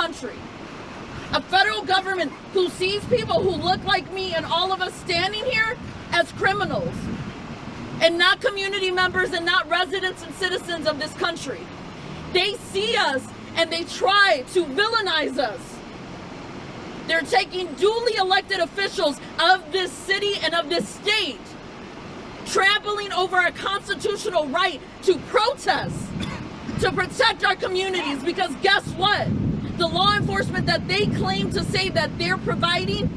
country. A federal government who sees people who look like me and all of us standing here as criminals and not community members and not residents and citizens of this country. They see us and they try to villainize us. They're taking duly elected officials of this city and of this state, trampling over our constitutional right to protest, to protect our communities, because guess what? The law enforcement that they claim to say that they're providing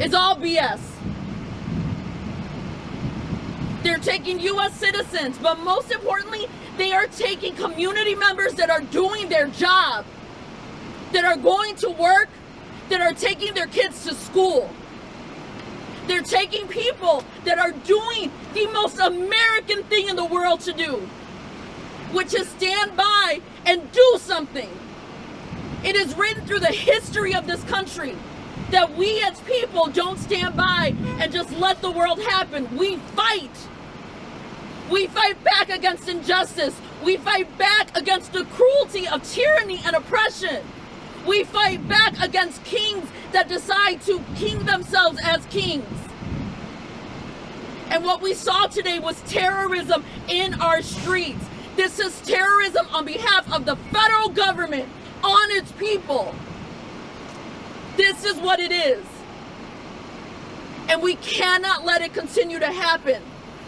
is all BS. They're taking U.S. citizens, but most importantly, they are taking community members that are doing their job, that are going to work, that are taking their kids to school. They're taking people that are doing the most American thing in the world to do, which is stand by and do something. It is written through the history of this country that we as people don't stand by and just let the world happen. We fight. We fight back against injustice. We fight back against the cruelty of tyranny and oppression. We fight back against kings that decide to king themselves as kings. And what we saw today was terrorism in our streets. This is terrorism on behalf of the federal government on its people. This is what it is. And we cannot let it continue to happen.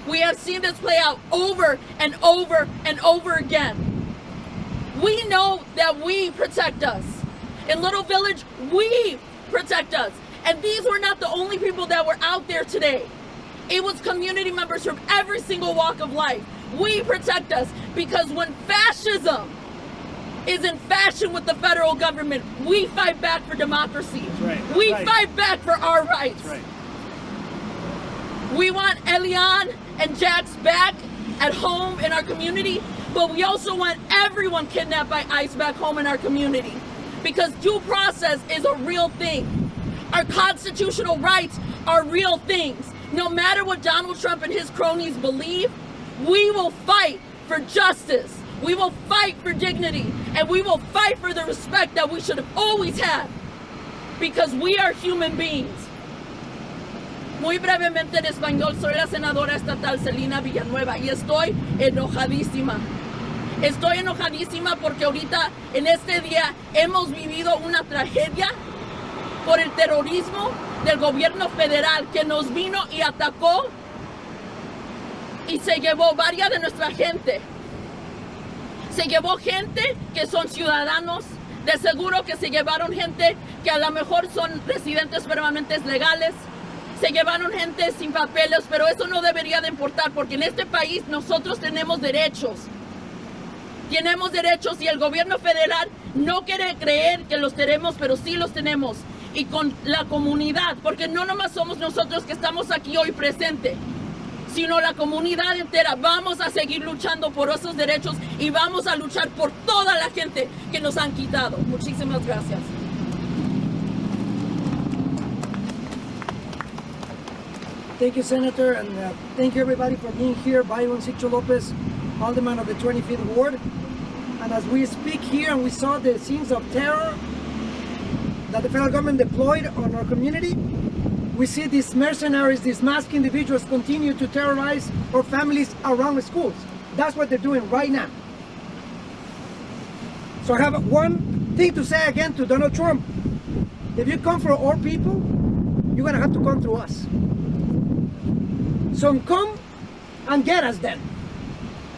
We have seen this play out over and over and over again. We know that we protect us. In Little Village, we protect us. And these were not the only people that were out there today. It was community members from every single walk of life. We protect us because when fascism is in fashion with the federal government, we fight back for democracy. We fight back for our rights. We want Elian and Jax back at home in our community, but we also want everyone kidnapped by ICE back home in our community, because due process is a real thing. Our constitutional rights are real things. No matter what Donald Trump and his cronies believe, we will fight for justice. We will fight for dignity, and we will fight for the respect that we should have always had, because we are human beings. Muy brevemente en español, soy la senadora estatal Celina Villanueva y estoy enojadísima. Estoy enojadísima porque ahorita en este día hemos vivido una tragedia por el terrorismo del gobierno federal que nos vino y atacó y se llevó varias de nuestra gente. Se llevó gente que son ciudadanos, de seguro que se llevaron gente que a lo mejor son residentes permanentes legales, se llevaron gente sin papeles, pero eso no debería de importar porque en este país nosotros tenemos derechos. Tenemos derechos y el gobierno federal no quiere creer que los tenemos, pero sí los tenemos. Y con la comunidad, porque no nomás somos nosotros que estamos aquí hoy presentes, sino la comunidad entera. Vamos a seguir luchando por esos derechos y vamos a luchar por toda la gente que nos han quitado. Muchísimas gracias. Thank you, Senator, and thank you everybody for being here. Byron Sixto Lopez, Alderman of the 25th Ward. And as we speak here and we saw the scenes of terror that the federal government deployed on our community, we see these mercenaries, these masked individuals continue to terrorize our families around the schools. That's what they're doing right now. So I have one thing to say again to Donald Trump. If you come for our people, you're gonna have to come through us. So come and get us then.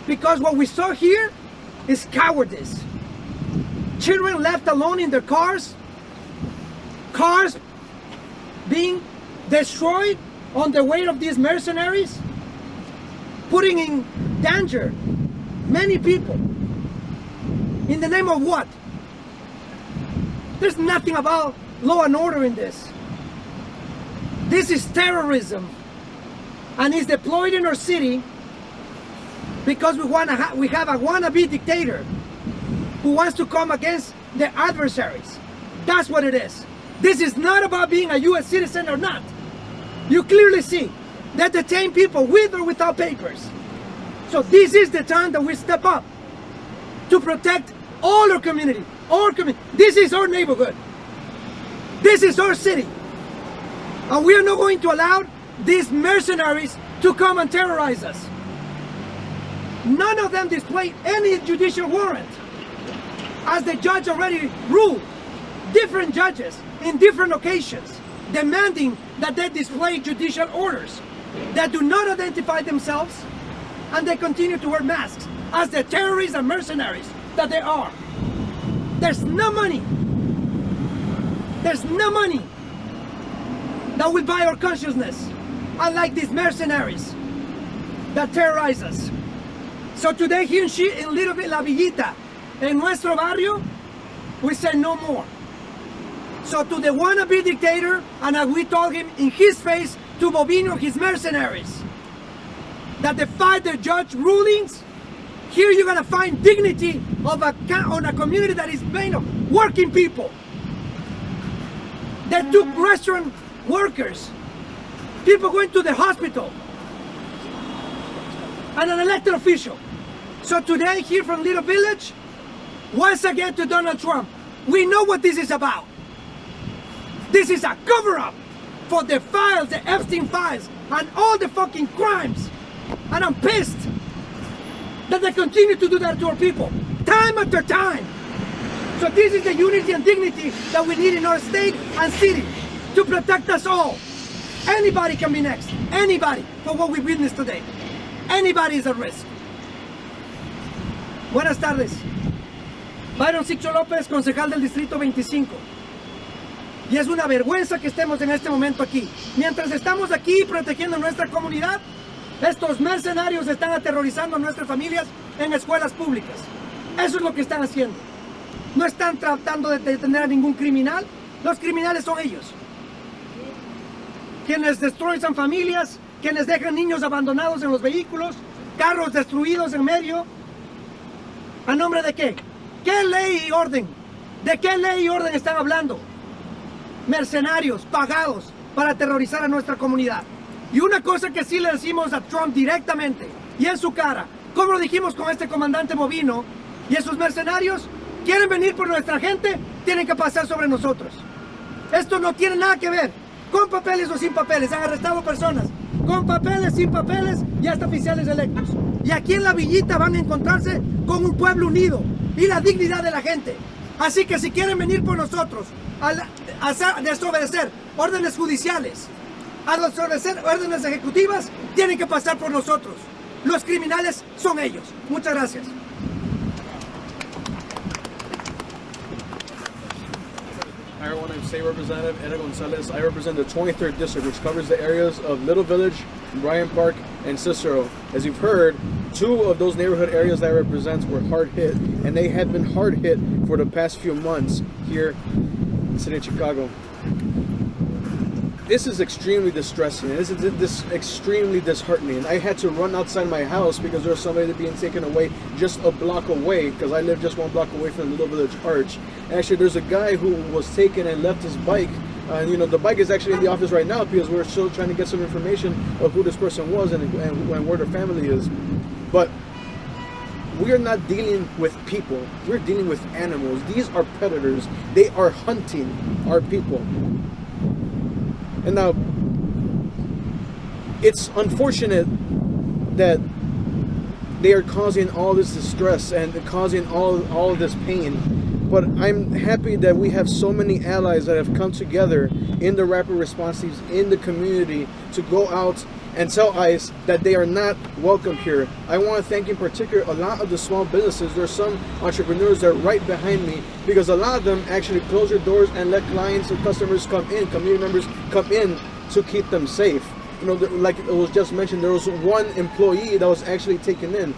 Because what we saw here is cowardice. Children left alone in their cars being destroyed on the way of these mercenaries, putting in danger many people. In the name of what? There's nothing about law and order in this. This is terrorism, and it's deployed in our city because we have a wannabe dictator who wants to come against the adversaries. That's what it is. This is not about being a U.S. citizen or not. You clearly see that detain people with or without papers. So this is the time that we step up to protect all our community, This is our neighborhood. This is our city. And we are not going to allow these mercenaries to come and terrorize us. None of them displayed any judicial warrant. As the judge already ruled, different judges in different occasions demanding that they display judicial orders that do not identify themselves, and they continue to wear masks as the terrorists and mercenaries that they are. There's no money. There's no money that will buy our consciousness, unlike these mercenaries that terrorize us. So today here in Little La Villita, en nuestro barrio, we say no more. So to the wannabe dictator, and we told him in his face, to Bovino, his mercenaries, that defy the judge rulings, here you're gonna find dignity of on a community that is made of working people. They took restaurant workers, people going to the hospital, and an elected official. So today here from Little Village, once again to Donald Trump, we know what this is about. This is a cover-up for the files, the Epstein files, and all the fucking crimes. And I'm pissed that they continue to do that to our people, time after time. So this is the unity and dignity that we need in our state and city to protect us all. Anybody can be next, anybody, for what we witnessed today. Anybody is at risk. Buenas tardes. Byron Sixto López, concejal del Distrito 25. Y es una vergüenza que estemos en este momento aquí. Mientras estamos aquí protegiendo nuestra comunidad, estos mercenarios están aterrorizando a nuestras familias en escuelas públicas. Eso es lo que están haciendo. No están tratando de detener a ningún criminal. Los criminales son ellos. Quienes destruyen familias, quienes dejan niños abandonados en los vehículos, carros destruidos en medio. ¿A nombre de qué? ¿Qué ley y orden? ¿De qué ley y orden están hablando? Mercenarios pagados para aterrorizar a nuestra comunidad. Y una cosa que sí le decimos a Trump directamente y en su cara, como lo dijimos con este comandante Bovino y esos mercenarios, quieren venir por nuestra gente, tienen que pasar sobre nosotros. Esto no tiene nada que ver con papeles o sin papeles. Han arrestado personas con papeles, sin papeles y hasta oficiales electos. Y aquí en La Villita van a encontrarse con un pueblo unido y la dignidad de la gente. Así que si quieren venir por nosotros a desobedecer órdenes judiciales, a desobedecer órdenes ejecutivas, tienen que pasar por nosotros. Los criminales son ellos. Muchas gracias. Hi everyone, I'm State Representative Eda Gonzalez. I represent the 23rd District, which covers the areas of Little Village, Bryant Park, and Cicero. As you've heard, 2 of those neighborhood areas that I represent were hard hit, and they have been hard hit for the past few months here in the city of Chicago. This is extremely distressing. This is extremely disheartening. I had to run outside my house because there was somebody being taken away just a block away, because I live just 1 block away from the Little Village Arch. Actually, there's a guy who was taken and left his bike. You know, the bike is actually in the office right now because we're still trying to get some information of who this person was and where their family is. But we are not dealing with people. We're dealing with animals. These are predators. They are hunting our people. And now, it's unfortunate that they are causing all this distress and causing all of this pain. But I'm happy that we have so many allies that have come together in the rapid response teams, in the community, to go out and tell ICE that they are not welcome here. I want to thank in particular a lot of the small businesses. There are some entrepreneurs that are right behind me, because a lot of them actually close their doors and let clients and customers come in, community members come in to keep them safe. You know, like it was just mentioned, there was 1 employee that was actually taken in.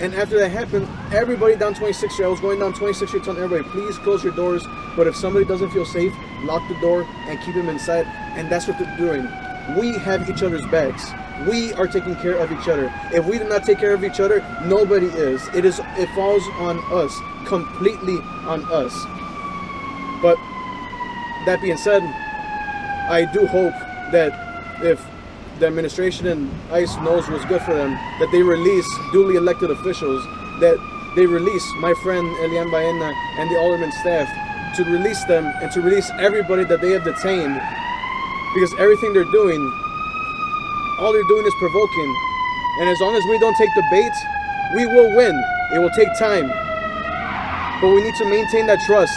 And after that happened, everybody down 26th Street, I was going down 26th Street telling everybody, please close your doors. But if somebody doesn't feel safe, lock the door and keep them inside. And that's what they're doing. We have each other's backs. We are taking care of each other. If we do not take care of each other, nobody is. It falls on us, completely on us. But that being said, I do hope that if the administration and ICE knows what's good for them, that they release duly elected officials that they release my friend Elian Baena and the alderman staff to release them and to release everybody that they have detained, because everything they're doing, all they're doing is provoking. And as long as we don't take the bait, we will win. It will take time, but we need to maintain that trust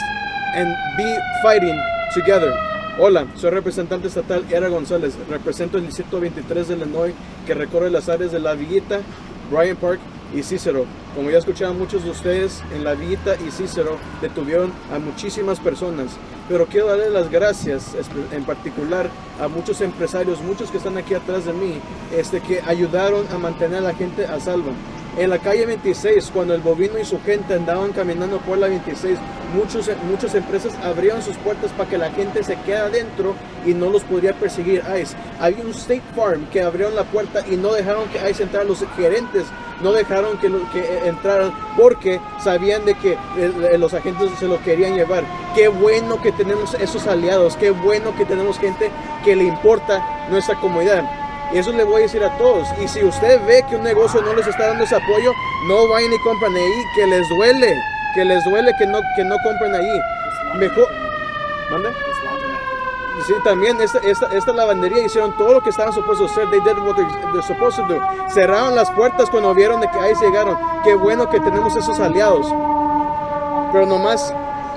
and be fighting together. Hola, soy representante estatal Era González, represento el distrito 23 de Illinois que recorre las áreas de La Villita, Bryant Park y Cicero. Como ya escuchaban muchos de ustedes, en La Villita y Cicero detuvieron a muchísimas personas, pero quiero darle las gracias en particular a muchos empresarios, muchos que están aquí atrás de mí, que ayudaron a mantener a la gente a salvo. En la calle 26, cuando el Bovino y su gente andaban caminando por la 26, muchas empresas abrieron sus puertas para que la gente se quede adentro y no los podría perseguir ICE. Había un State Farm que abrieron la puerta y no dejaron que ICE entrara. Los gerentes no dejaron que entraran porque sabían de que los agentes se lo querían llevar. Qué bueno que tenemos esos aliados, qué bueno que tenemos gente que le importa nuestra comunidad. Y eso le voy a decir a todos. Y si usted ve que un negocio no les está dando ese apoyo, no vayan y compren ahí, que les duele que no compren ahí. Mejor. ¿Mande? Sí, también esta lavandería hicieron todo lo que estaban supuestos a hacer. They did what they're supposed to do. Cerraron las puertas cuando vieron de que ahí llegaron. Qué bueno que tenemos esos aliados. Pero nomás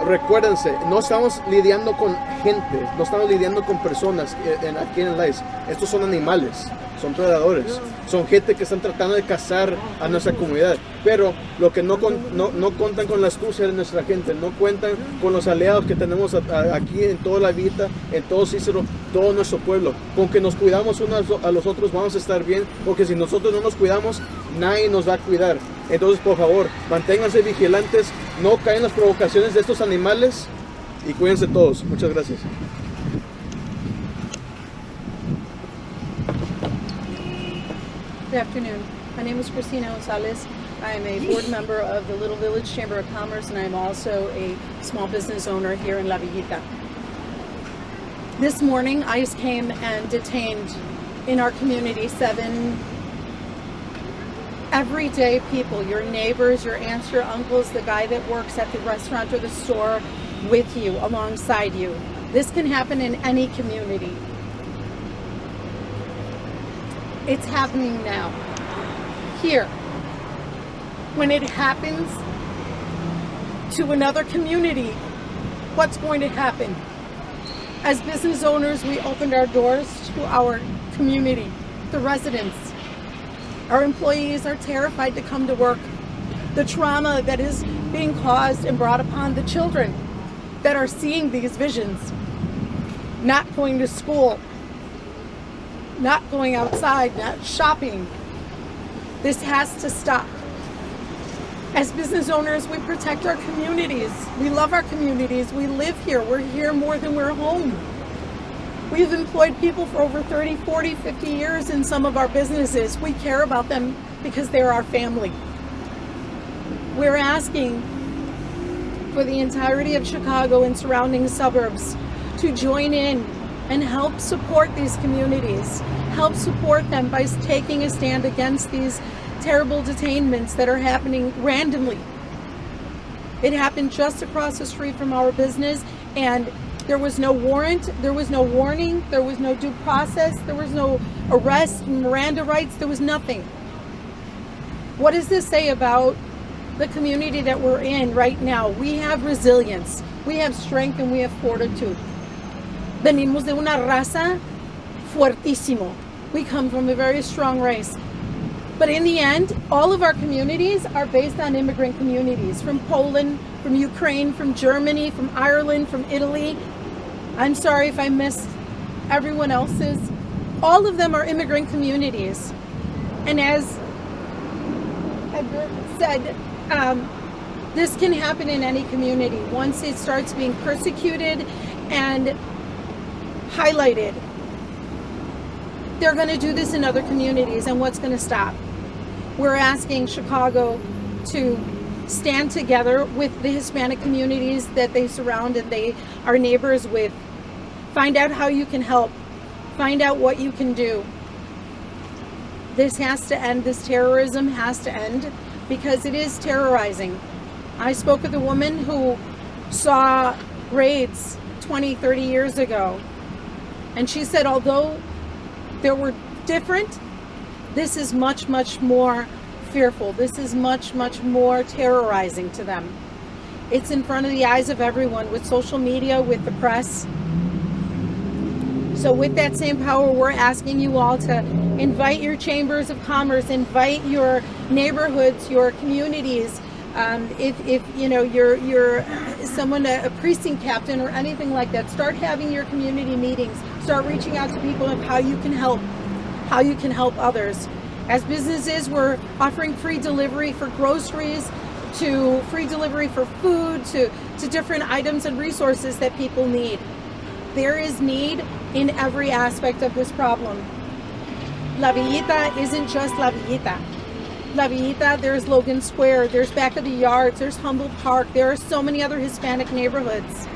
recuérdense, no estamos lidiando con gente, no estamos lidiando con personas aquí en el ICE. Estos son animales, son predadores, son gente que están tratando de cazar a nuestra comunidad. Pero lo que no cuentan con la astucia de nuestra gente, no cuentan con los aliados que tenemos aquí en toda la vida, en todo Cícero, todo nuestro pueblo. Con que nos cuidamos unos a los otros vamos a estar bien, porque si nosotros no nos cuidamos, nadie nos va a cuidar. Entonces, por favor, manténganse vigilantes, no caen en las provocaciones de estos animales y cuídense todos. Muchas gracias. Good afternoon. My name is Cristina Gonzalez. I am a board member of the Little Village Chamber of Commerce, and I am also a small business owner here in La Villita. This morning, ICE came and detained in our community 7 everyday people, your neighbors, your aunts, your uncles, the guy that works at the restaurant or the store with you, alongside you. This can happen in any community. It's happening now. Here. When it happens to another community, what's going to happen? As business owners, we opened our doors to our community, the residents. Our employees are terrified to come to work. The trauma that is being caused and brought upon the children that are seeing these visions, not going to school, not going outside, not shopping. This has to stop. As business owners, we protect our communities. We love our communities. We live here. We're here more than we're home. We've employed people for over 30, 40, 50 years in some of our businesses. We care about them because they're our family. We're asking for the entirety of Chicago and surrounding suburbs to join in and help support these communities. Help support them by taking a stand against these terrible detainments that are happening randomly. It happened just across the street from our business, and there was no warrant, there was no warning, there was no due process, there was no arrest, Miranda rights, there was nothing. What does this say about the community that we're in right now? We have resilience, we have strength, and we have fortitude. Venimos de una raza fuertísimo. We come from a very strong race. But in the end, all of our communities are based on immigrant communities from Poland, from Ukraine, from Germany, from Ireland, from Italy. I'm sorry if I missed everyone else's. All of them are immigrant communities. And as Edgar said, this can happen in any community. Once it starts being persecuted and highlighted, they're going to do this in other communities, and what's going to stop? We're asking Chicago to stand together with the Hispanic communities that they surround and they are neighbors with. Find out how you can help. Find out what you can do. This has to end. This terrorism has to end. because it is terrorizing. I spoke with a woman who saw raids 20, 30 years ago, and she said although they were different, this is much, much more fearful. This is much, much more terrorizing to them. It's in front of the eyes of everyone with social media, with the press. So with that same power, we're asking you all to invite your chambers of commerce, invite your neighborhoods, your communities. If you know you're someone, a precinct captain or anything like that, start having your community meetings. Start reaching out to people of how you can help others. As businesses, we're offering free delivery for groceries, to free delivery for food, to different items and resources that people need. There is need in every aspect of this problem. La Villita isn't just La Villita. La Villita, there's Logan Square, there's Back of the Yards, there's Humboldt Park, there are so many other Hispanic neighborhoods.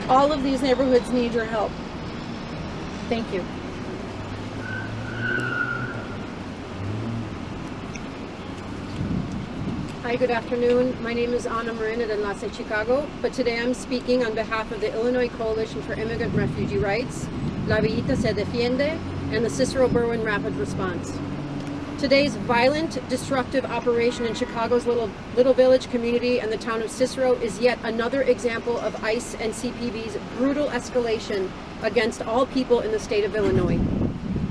All of these neighborhoods need your help. Thank you. Hi, good afternoon. My name is Ana Marin at Enlace Chicago, but today I'm speaking on behalf of the Illinois Coalition for Immigrant Refugee Rights, La Villita Se Defiende, and the Cicero Berwyn Rapid Response. Today's violent, destructive operation in Chicago's Little Village community and the town of Cicero is yet another example of ICE and CPB's brutal escalation against all people in the state of Illinois.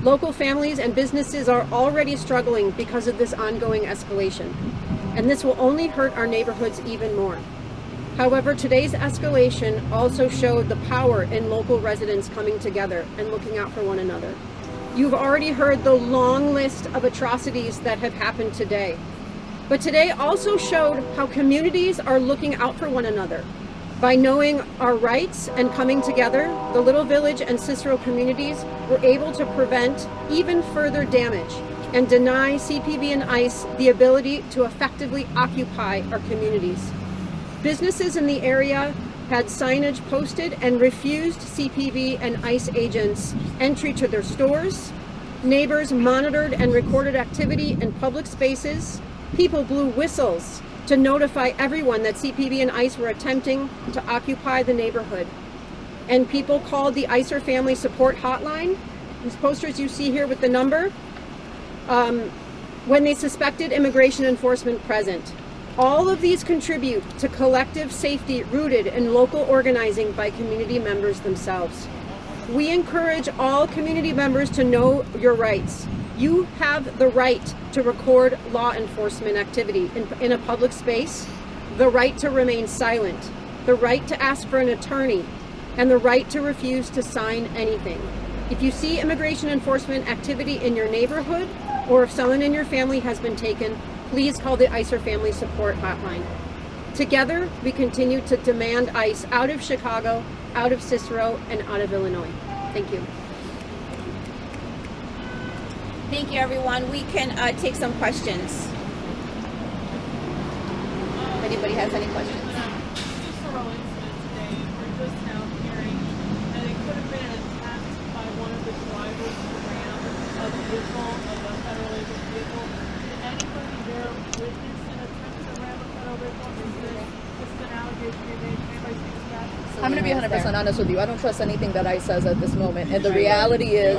Local families and businesses are already struggling because of this ongoing escalation, and this will only hurt our neighborhoods even more. However, today's escalation also showed the power in local residents coming together and looking out for one another. You've already heard the long list of atrocities that have happened today. But today also showed how communities are looking out for one another. By knowing our rights and coming together, the Little Village and Cicero communities were able to prevent even further damage and deny CPB and ICE the ability to effectively occupy our communities. Businesses in the area had signage posted and refused CPB and ICE agents entry to their stores. Neighbors monitored and recorded activity in public spaces. People blew whistles to notify everyone that CPB and ICE were attempting to occupy the neighborhood. And people called the ICER Family Support Hotline, these posters you see here with the number, when they suspected immigration enforcement present. All of these contribute to collective safety rooted in local organizing by community members themselves. We encourage all community members to know your rights. You have the right to record law enforcement activity in a public space, the right to remain silent, the right to ask for an attorney, and the right to refuse to sign anything. If you see immigration enforcement activity in your neighborhood, or if someone in your family has been taken, please call the ICER Family Support Hotline. Together, we continue to demand ICE out of Chicago, out of Cicero, and out of Illinois. Thank you. Thank you, everyone. We can take some questions. If anybody has any questions. Cicero incident today, we're just now hearing, and it could have been an attack by one of the drivers who ran a vehicle, of a federal agent vehicle. Did anybody there witness an attempt to ram a federal vehicle? Is this just an allegation you made? Anybody think that? I'm going to be 100% honest with you. I don't trust anything that ICE says at this moment. And the reality is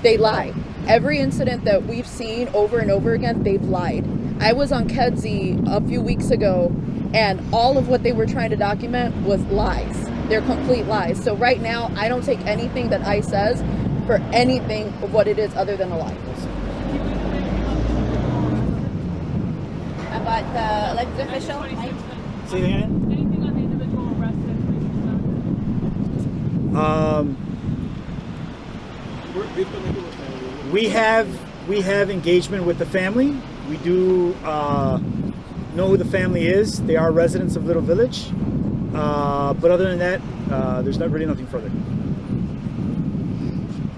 they lie. Every incident that we've seen over and over again, they've lied. I was on Kedzie a few weeks ago, and all of what they were trying to document was lies. They're complete lies. So right now, I don't take anything that ICE says for anything of what it is other than a lie. About the elected official? Say that again? Anything on the individual arrested? We have engagement with the family. We do know who the family is. They are residents of Little Village. But other than that, there's not really nothing further.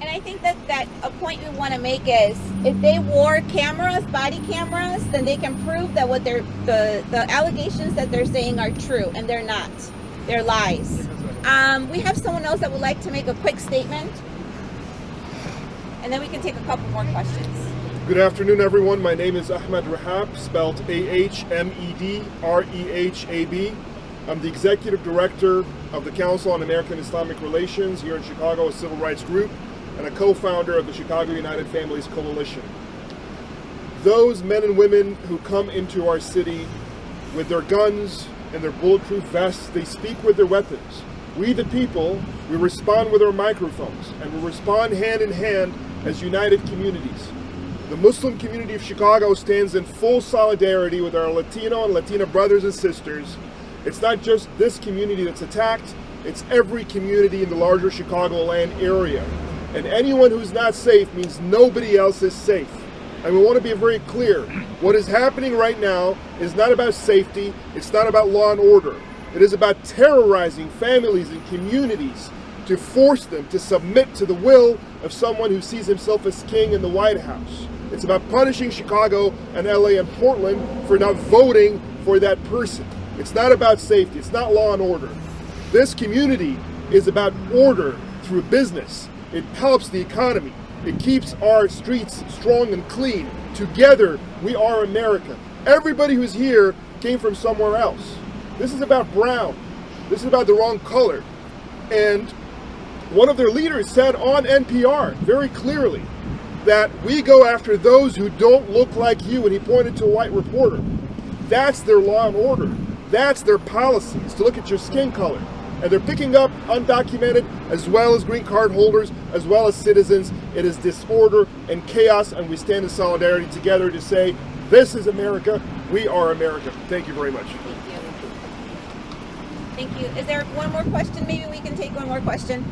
And I think that a point we want to make is if they wore cameras, body cameras, then they can prove that what they're the allegations that they're saying are true, and they're not. They're lies. We have someone else that would like to make a quick statement, and then we can take a couple more questions. Good afternoon, everyone. My name is Ahmed Rahab, spelled A-H-M-E-D-R-E-H-A-B. I'm the Executive Director of the Council on American Islamic Relations here in Chicago, a civil rights group, and a co-founder of the Chicago United Families Coalition. Those men and women who come into our city with their guns and their bulletproof vests, they speak with their weapons. We, the people, we respond with our microphones, and we respond hand in hand as united communities. The Muslim community of Chicago stands in full solidarity with our Latino and Latina brothers and sisters. It's not just this community that's attacked, it's every community in the larger Chicagoland area. And anyone who's not safe means nobody else is safe. And we want to be very clear, what is happening right now is not about safety, it's not about law and order. It is about terrorizing families and communities to force them to submit to the will of someone who sees himself as king in the White House. It's about punishing Chicago and LA and Portland for not voting for that person. It's not about safety, it's not law and order. This community is about order through business. It helps the economy. It keeps our streets strong and clean. Together, we are America. Everybody who's here came from somewhere else. This is about brown. This is about the wrong color. And one of their leaders said on NPR very clearly that we go after those who don't look like you, and he pointed to a white reporter. That's their law and order. That's their policies, to look at your skin color. And they're picking up undocumented as well as green card holders, as well as citizens. It is disorder and chaos, and we stand in solidarity together to say, this is America, we are America. Thank you very much. Thank you. Is there one more question? Maybe we can take one more question.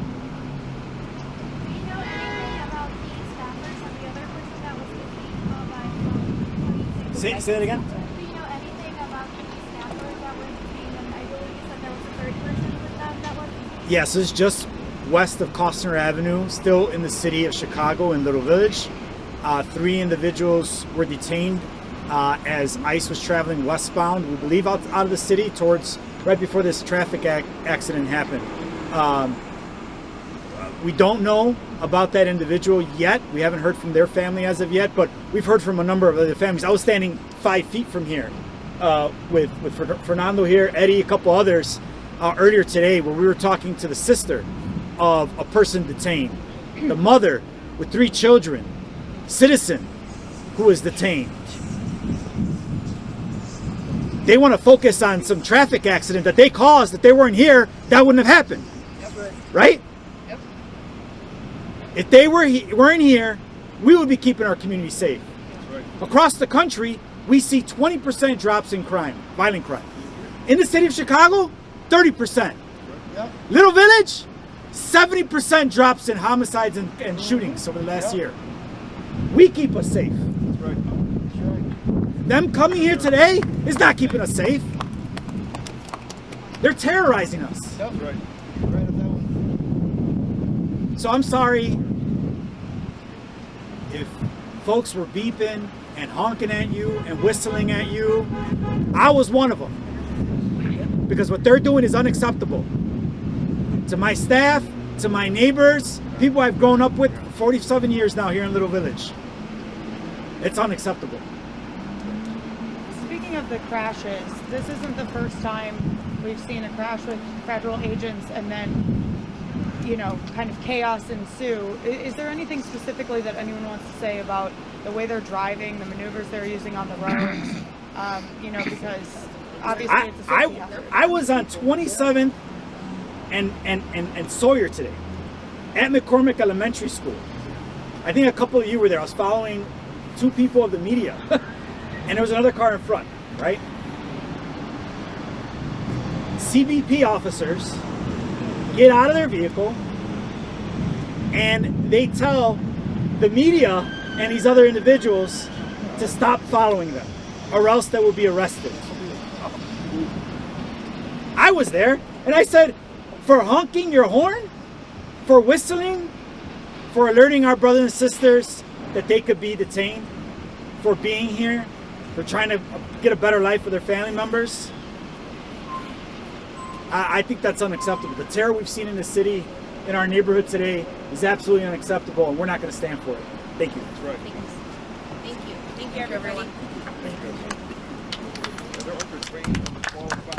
Do you know anything about the staffers and the other person that was detained by Say that again? Do you know anything about the staffers that were detained? And I believe you said there was a third person with them that was detained. Yes, it's just west of Costner Avenue, still in the city of Chicago in Little Village. 3 individuals were detained as ICE was traveling westbound, we believe out of the city towards right before this traffic accident happened. We don't know about that individual yet. We haven't heard from their family as of yet, but we've heard from a number of other families. I was standing 5 feet from here with Fernando here, Eddie, a couple others earlier today, where we were talking to the sister of a person detained, the mother with 3 children, citizen who was detained. They want to focus on some traffic accident that they caused, that they weren't here, that wouldn't have happened. Right? Yep. If they weren't here, we would be keeping our community safe. Across the country, we see 20% drops in crime, violent crime. In the city of Chicago, 30%. Little Village, 70% drops in homicides and shootings over the last year. We keep us safe. Them coming here today is not keeping us safe. They're terrorizing us. So I'm sorry if folks were beeping and honking at you and whistling at you. I was one of them. Because what they're doing is unacceptable. To my staff, to my neighbors, people I've grown up with for 47 years now here in Little Village. It's unacceptable. Speaking of the crashes, this isn't the first time we've seen a crash with federal agents and then, kind of chaos ensue. Is there anything specifically that anyone wants to say about the way they're driving, the maneuvers they're using on the roads? Because obviously it's a safety hazard. I was on 27th and Sawyer today at McCormick Elementary School. I think a couple of you were there. I was following 2 people of the media. And there was another car in front, right? CBP officers get out of their vehicle and they tell the media and these other individuals to stop following them or else they will be arrested. I was there and I said, for honking your horn, for whistling, for alerting our brothers and sisters that they could be detained, for being here, for trying to get a better life for their family members, I think that's unacceptable. The terror we've seen in the city, in our neighborhood today, is absolutely unacceptable, and we're not going to stand for it. Thank you. That's right. Thank Thank you, everybody. They're under trained, underqualified.